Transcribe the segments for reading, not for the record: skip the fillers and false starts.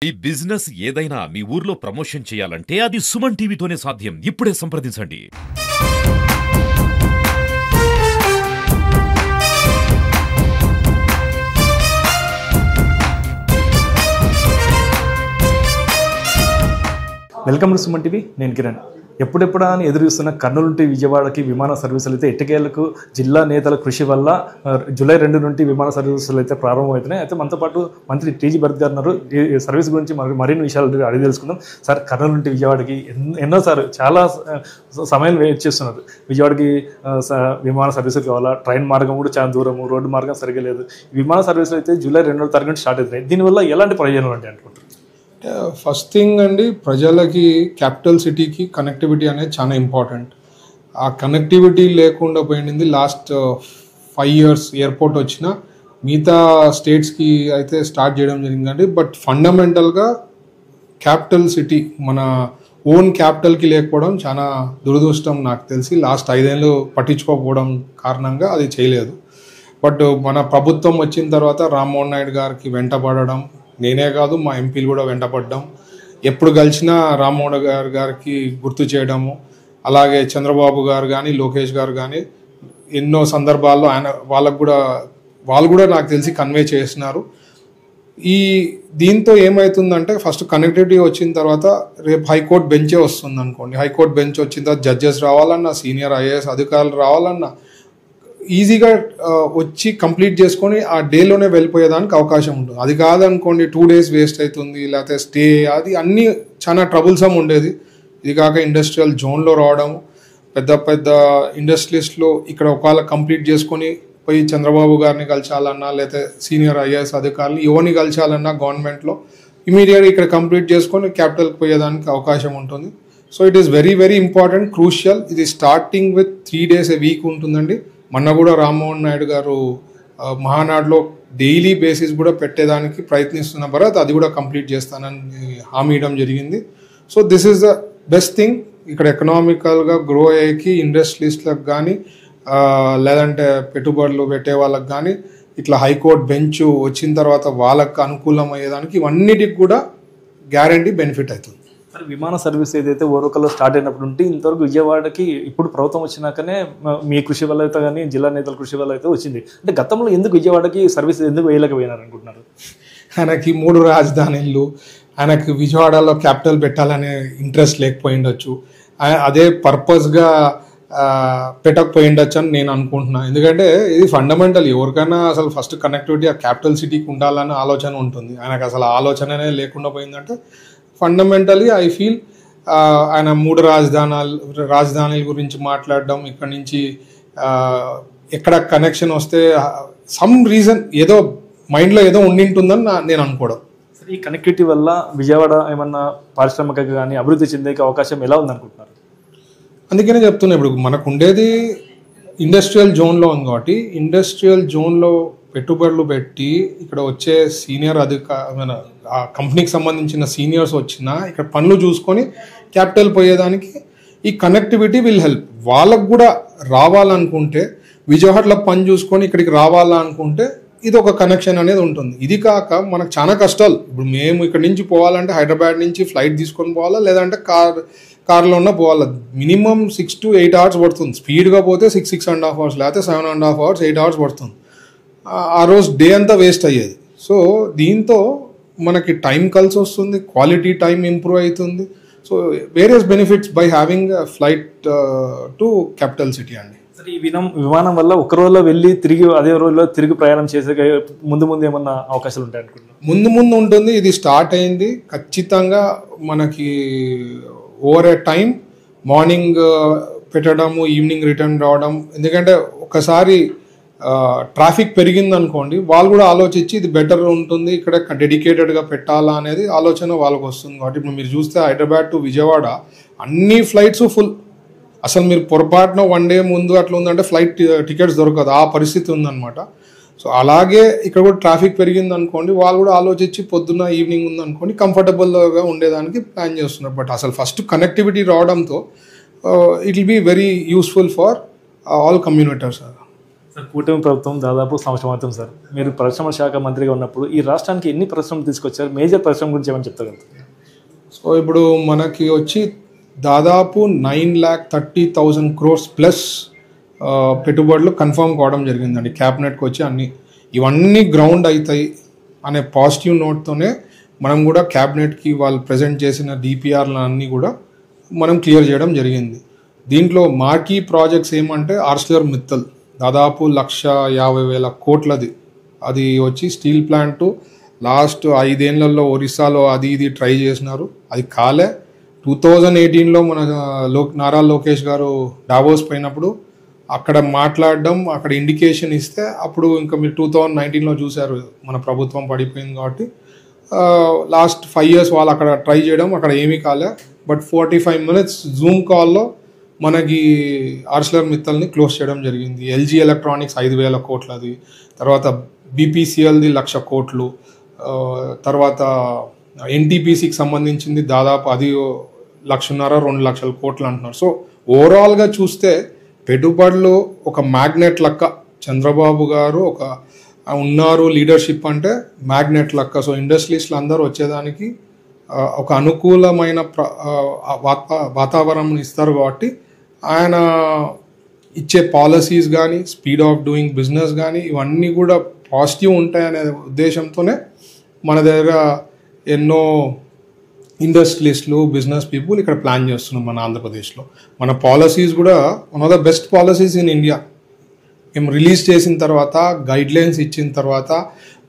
ఈ బిజినెస్ ఏదైనా మీ ఊర్లో ప్రమోషన్ చేయాలంటే అది సుమన్ టీవీతోనే సాధ్యం. ఇప్పుడే సంప్రదించండి. Welcome to Suman TV. నేను కిరణ్. ఎప్పుడెప్పుడా అని ఎదురు చూస్తున్న కర్నూలు నుండి విజయవాడకి విమాన సర్వీసులు అయితే ఎట్టకేలకు జిల్లా నేతల కృషి వల్ల జూలై 2 నుండి విమాన సర్వీసులు అయితే ప్రారంభమవుతున్నాయి. అయితే మనతో పాటు మంత్రి టీజీ భరత్ గారు ఉన్నారు. ఈ సర్వీస్ గురించి మరిన్ని విషయాలు అడిగి తెలుసుకుందాం. సార్, కర్నూలు నుండి విజయవాడకి ఎన్నోసార్లు చాలా సమయం వెయిట్ చేస్తున్నారు. విజయవాడకి విమాన సర్వీసులు కావాలా, ట్రైన్ మార్గం కూడా చాలా దూరము, రోడ్డు మార్గం సరిగ్గా లేదు. విమాన సర్వీసులు అయితే జూలై 2వ తారీఖు నుండి స్టార్ట్ అవుతున్నాయి. దీనివల్ల ఎలాంటి ప్రయోజనాలు ఉంటాయి అనుకుంటారు? ఫస్ట్ థింగ్ అండి, ప్రజలకి క్యాపిటల్ సిటీకి కనెక్టివిటీ అనేది చాలా ఇంపార్టెంట్. ఆ కనెక్టివిటీ లేకుండా పోయింది. లాస్ట్ 5 years ఎయిర్పోర్ట్ వచ్చిన మిగతా స్టేట్స్కి అయితే స్టార్ట్ చేయడం జరిగిందండి. బట్ ఫండమెంటల్గా క్యాపిటల్ సిటీ మన ఓన్ క్యాపిటల్కి లేకపోవడం చాలా దురదృష్టం. నాకు తెలిసి లాస్ట్ 5 ఏళ్ళు పట్టించుకోకపోవడం కారణంగా అది చేయలేదు. బట్ మన ప్రభుత్వం వచ్చిన తర్వాత రామ్మోహన్ నాయుడు గారికి వెంటపడడం, నేనే కాదు మా ఎంపీలు కూడా వెంటపడ్డాం. ఎప్పుడు కలిసినా రామ్మోహన్ గారికి గుర్తు చేయడము, అలాగే చంద్రబాబు గారు కానీ లోకేష్ గారు కానీ ఎన్నో సందర్భాల్లో వాళ్ళు కూడా నాకు తెలిసి కన్వే చేస్తున్నారు. దీంతో ఏమవుతుందంటే, ఫస్ట్ కనెక్టివిటీ వచ్చిన తర్వాత రేపు హైకోర్టు బెంచే వస్తుంది అనుకోండి. హైకోర్టు బెంచ్ వచ్చిన తర్వాత జడ్జెస్ రావాలన్నా, సీనియర్ ఐఏఎస్ అధికారులు రావాలన్నా ఈజీగా వచ్చి కంప్లీట్ చేసుకొని ఆ డేలోనే వెళ్ళిపోయేదానికి అవకాశం ఉంటుంది. అది కాదనుకోండి 2 days వేస్ట్ అవుతుంది, లేకపోతే స్టే, అది అన్నీ చాలా ట్రబుల్సమ్ ఉండేది. ఇది కాక ఇండస్ట్రియల్ జోన్లో రావడం, పెద్ద పెద్ద ఇండస్ట్రీస్లో ఇక్కడ ఒకవేళ కంప్లీట్ చేసుకొని పోయి చంద్రబాబు గారిని కలిసాలన్నా, లేకపోతే సీనియర్ ఐఏఎస్ అధికారులు ఎవరిని కలిసాలన్నా గవర్నమెంట్లో ఇమీడియట్గా ఇక్కడ కంప్లీట్ చేసుకొని క్యాపిటల్కి పోయేదానికి అవకాశం ఉంటుంది. So it is very very important, crucial. ఇది starting with 3 days a week ఉంటుందండి. మొన్న కూడా రామ్మోహన్ నాయుడు గారు మహానాడులో డైలీ బేసిస్ కూడా పెట్టేదానికి ప్రయత్నిస్తున్న భరత్ అది కూడా కంప్లీట్ చేస్తానని హామీ ఇవ్వడం జరిగింది. So this is the best thing. ఇక్కడ ఎకనామికల్గా గ్రో అయ్యేకి ఇండస్ట్రీస్లకు కానీ లేదంటే పెట్టుబడులు పెట్టే వాళ్ళకి కానీ ఇట్లా హైకోర్టు బెంచ్ వచ్చిన తర్వాత వాళ్ళకు అనుకూలం అయ్యేదానికి ఇవన్నిటికి కూడా గ్యారంటీ బెనిఫిట్ అవుతుంది. విమాన సర్వీస్ ఏదైతే ఓరకల్లో స్టార్ట్ అయినప్పుడు ఉంటే ఇంతవరకు విజయవాడకి ఇప్పుడు ప్రభుత్వం వచ్చినాకనే మీ కృషి వల్ల అయితే కానీ జిల్లా నేతల కృషి వల్ల అయితే వచ్చింది. అంటే గతంలో ఎందుకు విజయవాడకి సర్వీస్ ఎందుకు వేయలేకపోయినారు అనుకుంటున్నారు? ఆయనకి 3 రాజధానులు, ఆయనకు విజయవాడలో క్యాపిటల్ పెట్టాలనే ఇంట్రెస్ట్ లేకపోయిండొచ్చు, అదే పర్పస్గా పెట్టకపోయిండొచ్చు అని నేను అనుకుంటున్నాను. ఎందుకంటే ఇది ఫండమెంటల్. ఎవరికైనా అసలు ఫస్ట్ కనెక్టివిటీ ఆ క్యాపిటల్ సిటీకి ఉండాలన్న ఆలోచన ఉంటుంది. ఆయనకు అసలు ఆలోచననే లేకుండా పోయిందంటే ఫండమెంటలీ ఐ ఫీల్ ఆయన 3 రాజధానుల గురించి మాట్లాడడం, ఇక్కడ నుంచి ఎక్కడ కనెక్షన్ వస్తే సమ్ రీజన్ ఏదో మైండ్లో ఏదో ఉండింటుందని నేను అనుకోవడం. ఈ కనెక్టివిటీ వల్ల విజయవాడ ఏమన్నా పారిశ్రామిక కానీ అభివృద్ధి చెందే అవకాశం ఎలా ఉందనుకుంటున్నారు? అందుకనే చెప్తున్నా, ఇప్పుడు మనకు ఉండేది ఇండస్ట్రియల్ జోన్లో ఉంది కాబట్టి ఇండస్ట్రియల్ జోన్లో పెట్టుబడులు పెట్టి ఇక్కడ వచ్చే సీనియర్ ఆ కంపెనీకి సంబంధించిన సీనియర్స్ వచ్చినా ఇక్కడ పనులు చూసుకొని క్యాపిటల్ పోయేదానికి ఈ కనెక్టివిటీ విల్ హెల్ప్. వాళ్ళకు కూడా రావాలనుకుంటే విజయవాడలో పని చూసుకొని ఇక్కడికి రావాలనుకుంటే ఇది ఒక కనెక్షన్ అనేది ఉంటుంది. ఇది కాక మనకు చాలా కష్టాలు. ఇప్పుడు మేము ఇక్కడ నుంచి పోవాలంటే హైదరాబాద్ నుంచి ఫ్లైట్ తీసుకొని పోవాలా, లేదంటే కార్లో ఉన్న పోవాలా. మినిమం 6 to 8 hours పడుతుంది. స్పీడ్గా పోతే 6.5 hours, లేకపోతే 7.5 hours, 8 hours పడుతుంది. ఆ రోజు డే అంతా వేస్ట్ అయ్యేది. సో దీంతో మనకి టైం కలిసి వస్తుంది, క్వాలిటీ టైం ఇంప్రూవ్ అవుతుంది. So various benefits by having flight to capital city అండి. సరే, ఈ విమానం వల్ల ఒక రోజులో వెళ్ళి తిరిగి అదే రోజులో తిరిగి ప్రయాణం చేసే ముందు ఏమన్నా అవకాశాలు ఉంటాయి అనుకుంటున్నాను? ముందు ఉంటుంది. ఇది స్టార్ట్ అయింది. ఖచ్చితంగా మనకి ఓవర్ ఏ టైం మార్నింగ్ పెట్టడము, ఈవినింగ్ రిటర్న్ రావడం. ఎందుకంటే ఒకసారి ట్రాఫిక్ పెరిగింది అనుకోండి, వాళ్ళు కూడా ఆలోచించి ఇది బెటర్ ఉంటుంది, ఇక్కడ డెడికేటెడ్గా పెట్టాలా అనేది ఆలోచన వాళ్ళకు వస్తుంది. కాబట్టి ఇప్పుడు మీరు చూస్తే హైదరాబాద్ టు విజయవాడ అన్ని ఫ్లైట్స్ ఫుల్. అసలు మీరు పొరపాటున 1 day ముందు అట్లా ఉందంటే ఫ్లైట్ టికెట్స్ దొరకదు, ఆ పరిస్థితి ఉందన్నమాట. సో అలాగే ఇక్కడ కూడా ట్రాఫిక్ పెరిగింది అనుకోండి, వాళ్ళు కూడా ఆలోచించి పొద్దున్న ఈవినింగ్ ఉందనుకోండి కంఫర్టబుల్గా ఉండేదానికి ప్లాన్ చేస్తున్నారు. బట్ అసలు ఫస్ట్ కనెక్టివిటీ రావడంతో it will be very useful for all commuters. Sir కూటమి ప్రభుత్వం దాదాపు సంవత్సరం అవుతుంది సార్. మీరు పరిశ్రమల శాఖ మంత్రిగా ఉన్నప్పుడు ఈ రాష్ట్రానికి ఎన్ని పరిశ్రమలు తీసుకొచ్చారు? మేజర్ పరిశ్రమ గురించి ఏమని చెప్తారు? సో ఇప్పుడు మనకి వచ్చి దాదాపు 9,30,000 crores ప్లస్ పెట్టుబడులు కన్ఫర్మ్ కావడం జరిగిందండి క్యాబినెట్కి వచ్చి. ఇవన్నీ గ్రౌండ్ అవుతాయి అనే పాజిటివ్ నోట్తోనే మనం కూడా క్యాబినెట్కి వాళ్ళు ప్రజెంట్ చేసిన డిపిఆర్లు అన్నీ కూడా మనం క్లియర్ చేయడం జరిగింది. దీంట్లో మార్కీ ప్రాజెక్ట్స్ ఏమంటే ఆర్సిలర్ మిత్తల్ దాదాపు 1,50,000 కోట్లది. అది వచ్చి స్టీల్ ప్లాంటు లాస్ట్ 5 ఏళ్లలో ఒరిస్సాలో అది ఇది ట్రై చేసినారు, అది కాలే. 2018లో మన నారా లోకేష్ గారు డావోస్ పోయినప్పుడు అక్కడ మాట్లాడడం, అక్కడ ఇండికేషన్ ఇస్తే అప్పుడు ఇంకా మీరు 2019లో చూశారు మన ప్రభుత్వం పడిపోయింది కాబట్టి లాస్ట్ 5 years వాళ్ళు అక్కడ ట్రై చేయడం, అక్కడ ఏమీ కాలే. బట్ 45 minutes జూమ్ కాల్లో మనకి ఆర్సిలర్ మిత్తల్ని క్లోజ్ చేయడం జరిగింది. ఎల్జీ ఎలక్ట్రానిక్స్ 5,000 కోట్లది, తర్వాత బీపీసీఎల్ది 1,00,000 కోట్లు, తర్వాత ఎన్టీపీసీకి సంబంధించింది దాదాపు అది 1,50,000-2,00,000 కోట్లు అంటున్నారు. సో ఓవరాల్గా చూస్తే పెట్టుబడులు ఒక మ్యాగ్నెట్ లెక్క చంద్రబాబు గారు ఉన్నారు, లీడర్షిప్ అంటే మ్యాగ్నెట్ లెక్క. సో ఇండస్ట్రీస్లు అందరూ వచ్చేదానికి ఒక అనుకూలమైన వాతావరణం ఇస్తారు కాబట్టి ఆయన ఇచ్చే పాలసీస్ కానీ స్పీడ్ ఆఫ్ డూయింగ్ బిజినెస్ కానీ ఇవన్నీ కూడా పాజిటివ్ ఉంటాయనే ఉద్దేశంతోనే మన దగ్గర ఎన్నో ఇండస్ట్రియలిస్టులు బిజినెస్ పీపుల్ ఇక్కడ ప్లాన్ చేస్తున్నాం మన ఆంధ్రప్రదేశ్లో. మన పాలసీస్ కూడా one of the best policies in India. మేము రిలీజ్ చేసిన తర్వాత గైడ్లైన్స్ ఇచ్చిన తర్వాత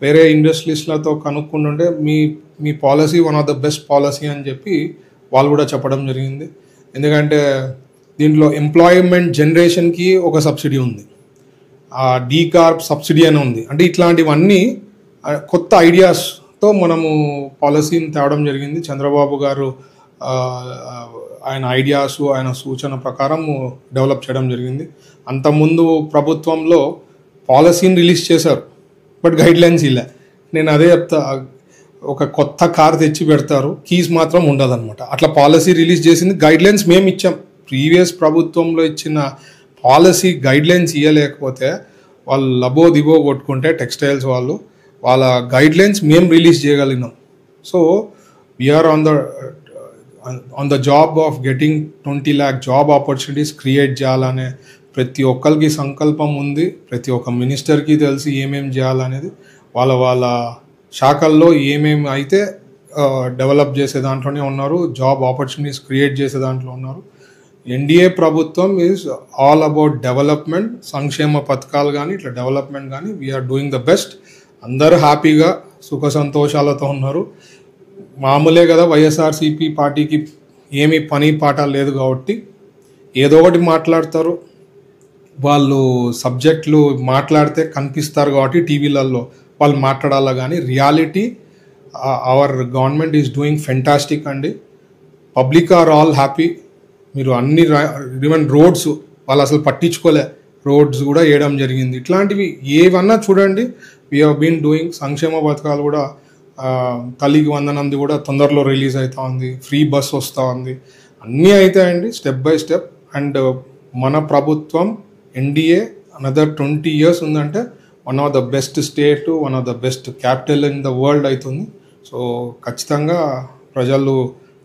వేరే ఇండస్ట్రియలిస్టులతో కనుక్కుంటుంటే మీ policy one of the best policy అని చెప్పి వాళ్ళు కూడా చెప్పడం జరిగింది. ఎందుకంటే దీంట్లో ఎంప్లాయ్మెంట్ జనరేషన్కి ఒక సబ్సిడీ ఉంది, డీకార్ప్ సబ్సిడీ అని ఉంది. అంటే ఇట్లాంటివన్నీ కొత్త ఐడియాస్తో మనము పాలసీని తేవడం జరిగింది. చంద్రబాబు గారు ఆయన ఐడియాస్ ఆయన సూచన ప్రకారం డెవలప్ చేయడం జరిగింది. అంతకుముందు ప్రభుత్వంలో పాలసీని రిలీజ్ చేశారు, బట్ గైడ్లైన్స్ ఇలా. నేను అదే చెప్తా, ఒక కొత్త కార్ తెచ్చి పెడతారు, కీస్ మాత్రం ఉండదన్నమాట. అట్లా పాలసీ రిలీజ్ చేసింది, గైడ్లైన్స్ మేము ఇచ్చాం. ప్రీవియస్ ప్రభుత్వంలో ఇచ్చిన పాలసీ గైడ్లైన్స్ ఇవ్వలేకపోతే వాళ్ళు లబో దిబో కొట్టుకుంటే టెక్స్టైల్స్ వాళ్ళ గైడ్లైన్స్ మేము రిలీజ్ చేయగలిగినాం. So we are on the job of getting 20 lakh job opportunities create చేయాలనే ప్రతి ఒక్కరికి సంకల్పం ఉంది. ప్రతి ఒక్క మినిస్టర్కి తెలిసి ఏమేమి చేయాలనేది వాళ్ళ శాఖల్లో ఏమేమి అయితే డెవలప్ చేసే దాంట్లోనే ఉన్నారు, జాబ్ ఆపర్చునిటీస్ క్రియేట్ చేసే దాంట్లో ఉన్నారు. ఎన్డీఏ ప్రభుత్వం ఈజ్ ఆల్ అబౌట్ డెవలప్మెంట్, సంక్షేమ పథకాలు కానీ ఇట్లా డెవలప్మెంట్ కానీ వీఆర్ డూయింగ్ ద బెస్ట్. అందరూ హ్యాపీగా సుఖ సంతోషాలతో ఉన్నారు. మామూలే కదా, వైఎస్ఆర్సీపీ పార్టీకి ఏమీ పని పాట లేదు కాబట్టి ఏదో ఒకటి మాట్లాడతారు. వాళ్ళు సబ్జెక్టులు మాట్లాడితే కనిపిస్తారు కాబట్టి టీవీలలో వాళ్ళు మాట్లాడాలా, కానీ reality our government is doing fantastic అండి. Public are all happy. మీరు అన్ని ఈవెన్ రోడ్స్ వాళ్ళు అసలు పట్టించుకోలే, రోడ్స్ కూడా వేయడం జరిగింది. ఇట్లాంటివి ఏవన్నా చూడండి, వీ హ్యావ్ బీన్ డూయింగ్. సంక్షేమ పథకాలు కూడా తల్లికి వందనంది కూడా తొందరలో రిలీజ్ అవుతా ఉంది, ఫ్రీ బస్ వస్తూ ఉంది, అన్నీ అవుతాయండి స్టెప్ బై స్టెప్. అండ్ మన ప్రభుత్వం ఎన్డీఏ అనదర్ 20 years ఉందంటే one of the best state, one of the best capital in the world అవుతుంది. సో ఖచ్చితంగా ప్రజలు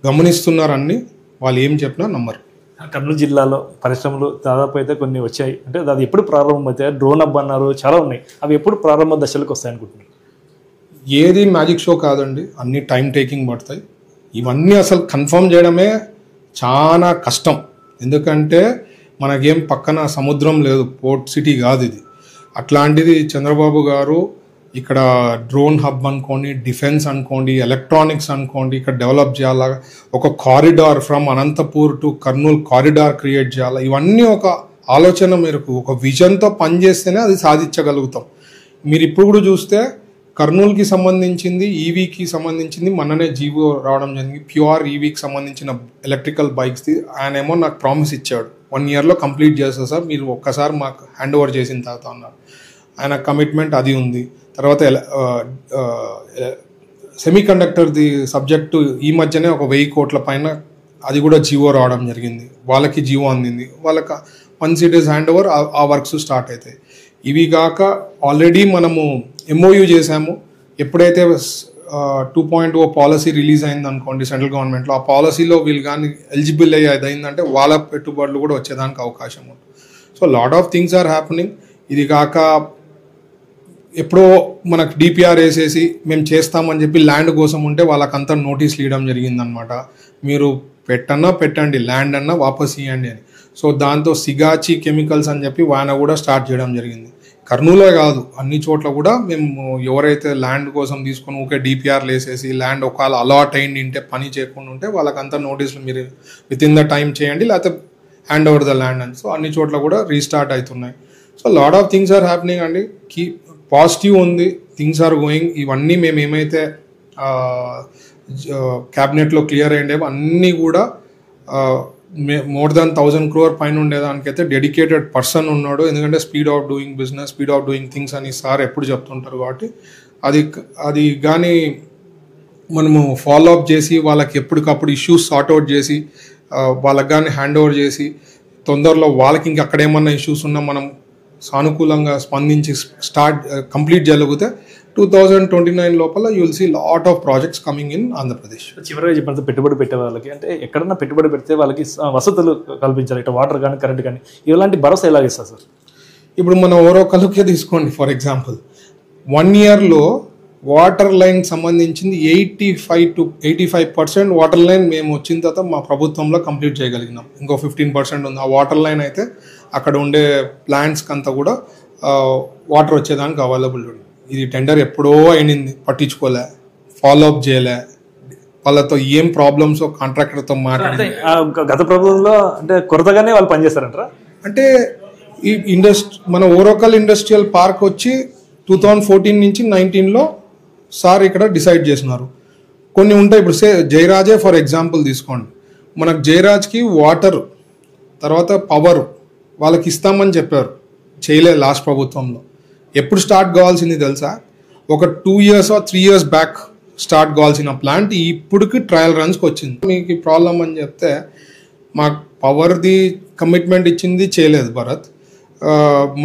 గమనిస్తున్నారు, అన్ని వాళ్ళు ఏం చెప్పినా నమ్మరు. కర్నూలు జిల్లాలో పరిశ్రమలు దాదాపు అయితే కొన్ని వచ్చాయి, అంటే అది ఎప్పుడు ప్రారంభమవుతాయి? డ్రోన్ హబ్ అన్నారు, చాలా ఉన్నాయి, అవి ఎప్పుడు ప్రారంభ దశలకు వస్తాయి అనుకుంటున్నారు? ఏది మ్యాజిక్ షో కాదండి, అన్ని టైం టేకింగ్ పడతాయి. ఇవన్నీ అసలు కన్ఫర్మ్ చేయడమే చాలా కష్టం. ఎందుకంటే మనకేం పక్కన సముద్రం లేదు, పోర్ట్ సిటీ కాదు ఇది. అట్లాంటిది చంద్రబాబు గారు ఇక్కడ డ్రోన్ హబ్ అనుకోండి, డిఫెన్స్ అనుకోండి, ఎలక్ట్రానిక్స్ అనుకోండి, ఇక్కడ డెవలప్ చేయాలా, ఒక corridor from Anantapur to Kurnool corridor create చేయాలా, ఇవన్నీ ఒక ఆలోచన మేరకు ఒక విజన్తో పనిచేస్తేనే అది సాధించగలుగుతాం. మీరు ఇప్పుడు కూడా చూస్తే కర్నూలుకి సంబంధించింది, ఈవీకి సంబంధించింది మొన్ననే జీవో రావడం జరిగింది. ప్యూర్ ఈవీకి సంబంధించిన ఎలక్ట్రికల్ బైక్స్ది ఆయన ఏమో నాకు ప్రామిస్ ఇచ్చాడు, 1 yearలో కంప్లీట్ చేస్తా సార్, మీరు ఒక్కసారి మాకు హ్యాండ్ ఓవర్ చేసిన తర్వాత అన్నారు. ఆయన కమిట్మెంట్ అది ఉంది. తర్వాత సెమీ కండక్టర్ది సబ్జెక్టు ఈ మధ్యనే ఒక 1000 కోట్ల పైన అది కూడా జీవో రావడం జరిగింది. వాళ్ళకి జీవో అందింది, వాళ్ళకి once it is hand over ఆ వర్క్స్ స్టార్ట్ అవుతాయి. ఇవి కాక ఆల్రెడీ మనము MOU చేసాము. ఎప్పుడైతే 2.0 పాలసీ రిలీజ్ అయింది అనుకోండి సెంట్రల్ గవర్నమెంట్లో, ఆ పాలసీలో వీళ్ళు కానీ ఎలిజిబుల్ అయిందంటే వాళ్ళ పెట్టుబడులు కూడా వచ్చేదానికి అవకాశం ఉంది. So lot of things are happening. ఇది కాక ఎప్పుడో మనకు DPR వేసేసి మేము చేస్తామని చెప్పి ల్యాండ్ కోసం ఉంటే వాళ్ళకంతా నోటీసులు ఇవ్వడం జరిగిందనమాట. మీరు పెట్టండి, ల్యాండ్ అన్నా వాపస్ ఇవ్వండి అని. సో దాంతో సిగాచి కెమికల్స్ అని చెప్పి వాన కూడా స్టార్ట్ చేయడం జరిగింది. కర్నూలే కాదు, అన్ని చోట్ల కూడా మేము ఎవరైతే ల్యాండ్ కోసం తీసుకొని ఊకే DPRలు వేసేసి ల్యాండ్ ఒకవేళ అలాట్ అయింది ఉంటే పని చేయకుండా ఉంటే వాళ్ళకంతా నోటీసులు మీరు విత్ ఇన్ ద టైం చేయండి, లేకపోతే హ్యాండ్ ఓవర్ ద ల్యాండ్ అని. సో అన్ని చోట్ల కూడా రీస్టార్ట్ అవుతున్నాయి. So lot of things are happening అండి. పాజిటివ్ ఉంది, థింగ్స్ ఆర్ గోయింగ్. ఇవన్నీ మేము ఏమైతే క్యాబినెట్లో క్లియర్ అయ్యేవో అన్నీ కూడా మోర్ దాన్ 1000 crore పైన ఉండేదానికైతే డెడికేటెడ్ పర్సన్ ఉన్నాడు. ఎందుకంటే speed of doing business, speed of doing things అని సార్ ఎప్పుడు చెప్తుంటారు. కాబట్టి అది కానీ మనము ఫాలో అప్ చేసి వాళ్ళకి ఎప్పటికప్పుడు ఇష్యూస్ సార్ట్అవుట్ చేసి వాళ్ళకి కానీ హ్యాండ్ ఓవర్ చేసి తొందరలో వాళ్ళకి ఇంకా అక్కడ ఏమన్నా ఇష్యూస్ ఉన్నా మనం సానుకూలంగా స్పందించి కంప్లీట్ చేయగలిగితే 2029 లోపల you will see lot of projects coming in Andhra Pradesh. చివరిగా చెప్పినంత పెట్టుబడి పెట్టే వాళ్ళకి అంటే ఎక్కడన్నా పెట్టుబడి పెడితే వాళ్ళకి వసతులు కల్పించాలి, ఇట్లా వాటర్ కానీ కరెంట్ కానీ ఇలాంటి భరోసా ఎలా ఇస్తారు సార్? ఇప్పుడు మనం ఓరోకలుకే తీసుకోండి. ఫర్ ఎగ్జాంపుల్ 1 yearలో వాటర్ లైన్ సంబంధించింది 85 to 85% వాటర్ లైన్ మేము వచ్చిన తర్వాత మా ప్రభుత్వంలో కంప్లీట్ చేయగలిగినాం. ఇంకో 15% ఉంది. ఆ వాటర్ లైన్ అయితే అక్కడ ఉండే ప్లాంట్స్కి అంతా కూడా వాటర్ వచ్చేదానికి అవైలబుల్ ఉంది. ఇది టెండర్ ఎప్పుడో అయినింది, పట్టించుకోలే, ఫాలో అప్ చేయలే, వాళ్ళతో ఏం ప్రాబ్లమ్స్ కాంట్రాక్టర్తో మాట్లాడి. గత ప్రభుత్వంలో అంటే కొరతగానే వాళ్ళు పనిచేస్తారంటారా? అంటే ఈ మన ఓరోకల్ ఇండస్ట్రియల్ పార్క్ వచ్చి 2014 నుంచి 19లో సార్ ఇక్కడ డిసైడ్ చేసినారు. కొన్ని ఉంటాయి. ఇప్పుడు జయరాజే ఫర్ ఎగ్జాంపుల్ తీసుకోండి. మనకు జయరాజ్కి వాటర్ తర్వాత పవర్ వాళ్ళకి ఇస్తామని చెప్పారు, చేయలే లాస్ట్ ప్రభుత్వంలో. ఎప్పుడు స్టార్ట్ కావాల్సింది తెలుసా? ఒక 2 years or 3 years back start కావాల్సిన ప్లాంట్ ఇప్పటికి ట్రయల్ రన్స్కి వచ్చింది. మీకు ప్రాబ్లం అని చెప్తే మాకు పవర్ది కమిట్మెంట్ ఇచ్చింది చేయలేదు భరత్,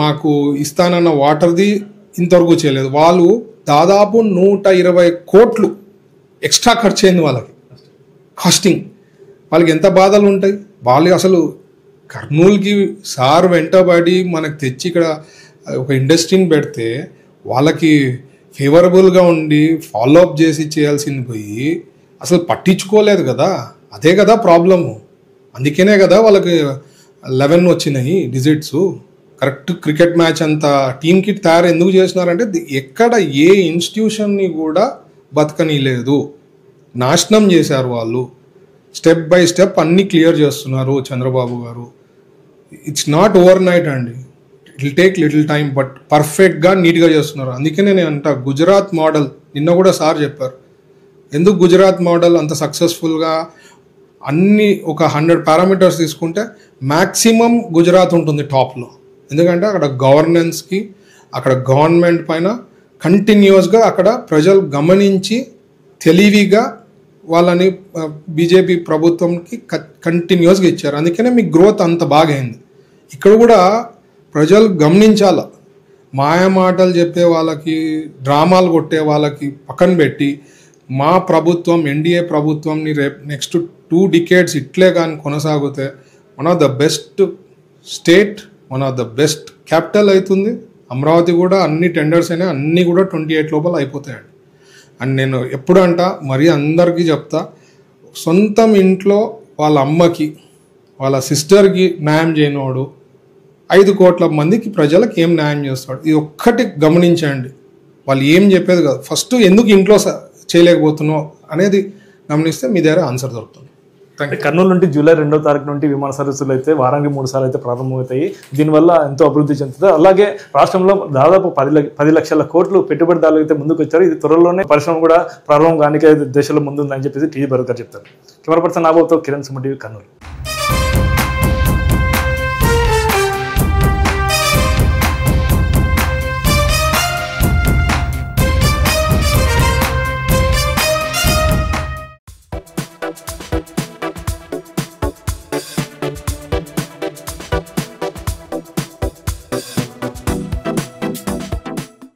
మాకు ఇస్తానన్న వాటర్ది ఇంతవరకు చేయలేదు. వాళ్ళు దాదాపు 120 కోట్లు ఎక్స్ట్రా ఖర్చు అయింది వాళ్ళకి కాస్టింగ్. వాళ్ళకి ఎంత బాధలు ఉంటాయి. వాళ్ళు అసలు కర్నూలుకి సార్ వెంటబడి మనకు తెచ్చి ఇక్కడ ఒక ఇండస్ట్రీని పెడితే వాళ్ళకి ఫేవరబుల్గా ఉండి ఫాలో అప్ చేసి చేయాల్సింది పోయి అసలు పట్టించుకోలేదు కదా. అదే కదా ప్రాబ్లము. అందుకనే కదా వాళ్ళకి 11 వచ్చినాయి డిజిట్స్. కరెక్ట్ క్రికెట్ మ్యాచ్ అంతా టీమ్ కిట్ తయారు ఎందుకు చేసినారంటే ఎక్కడ ఏ ఇన్స్టిట్యూషన్ని కూడా బతకనీలేదు, నాశనం చేశారు వాళ్ళు. స్టెప్ బై స్టెప్ అన్ని క్లియర్ చేస్తున్నారు చంద్రబాబు గారు. ఇట్స్ నాట్ ఓవర్ నైట్ అండి, it will take little time, but పర్ఫెక్ట్గా నీట్గా చేస్తున్నారు. అందుకనే నేను అంట గుజరాత్ మోడల్ నిన్న కూడా సార్ చెప్పారు. ఎందుకు గుజరాత్ మోడల్ అంత సక్సెస్ఫుల్గా అన్ని ఒక 100 పారామీటర్స్ తీసుకుంటే మ్యాక్సిమం గుజరాత్ ఉంటుంది టాప్లో. ఎందుకంటే అక్కడ గవర్నెన్స్కి, అక్కడ గవర్నమెంట్ పైన కంటిన్యూస్గా అక్కడ ప్రజలు గమనించి తెలివిగా వాళ్ళని బీజేపీ ప్రభుత్వంకి కంటిన్యూస్గా ఇచ్చారు. అందుకనే మీకు గ్రోత్ అంత బాగా అయింది. ఇక్కడ కూడా ప్రజలు గమనించాల. మాయ మాటలు చెప్పే వాళ్ళకి, డ్రామాలు కొట్టే వాళ్ళకి పక్కన పెట్టి మా ప్రభుత్వం ఎన్డీఏ ప్రభుత్వంని రేపు నెక్స్ట్ 2 decades ఇట్లే కానీ కొనసాగితే one of the best state, one of the best capital అవుతుంది. అమరావతి కూడా అన్ని టెండర్స్ అయినా అన్నీ కూడా 28 లోపల అయిపోతాయండి. అండ్ నేను ఎప్పుడు అంట మరీ అందరికీ చెప్తా, సొంతం ఇంట్లో వాళ్ళ అమ్మకి వాళ్ళ సిస్టర్కి న్యాయం చేయనివాడు 5 కోట్ల మందికి ప్రజలకు ఏం న్యాయం చేస్తాడు? ఇది ఒక్కటి గమనించండి. వాళ్ళు ఏం చెప్పేది కాదు, ఫస్ట్ ఎందుకు ఇంట్లో చేయలేకపోతున్నావు అనేది గమనిస్తే మీ దగ్గర ఆన్సర్ దొరుకుతుంది. కర్నూలు నుండి జూలై 2వ తారీఖు నుండి విమాన సర్వీసులు అయితే వారానికి 3 సార్లు అయితే ప్రారంభమవుతాయి. దీనివల్ల ఎంతో అభివృద్ధి చెందుతుంది. అలాగే రాష్ట్రంలో దాదాపు 10 లక్షల కోట్లు పెట్టుబడిదారులు అయితే ముందుకు వచ్చారు. ఇది త్వరలోనే పరిశ్రమ కూడా ప్రారంభం కానీ దేశంలో ముందుందని చెప్పేసి టీవీ భరత్ గారు చెప్తారు. కెమెరా పర్సన్ నాబాబుతో కిరణ్ సుమన్ టీవీ కర్నూలు.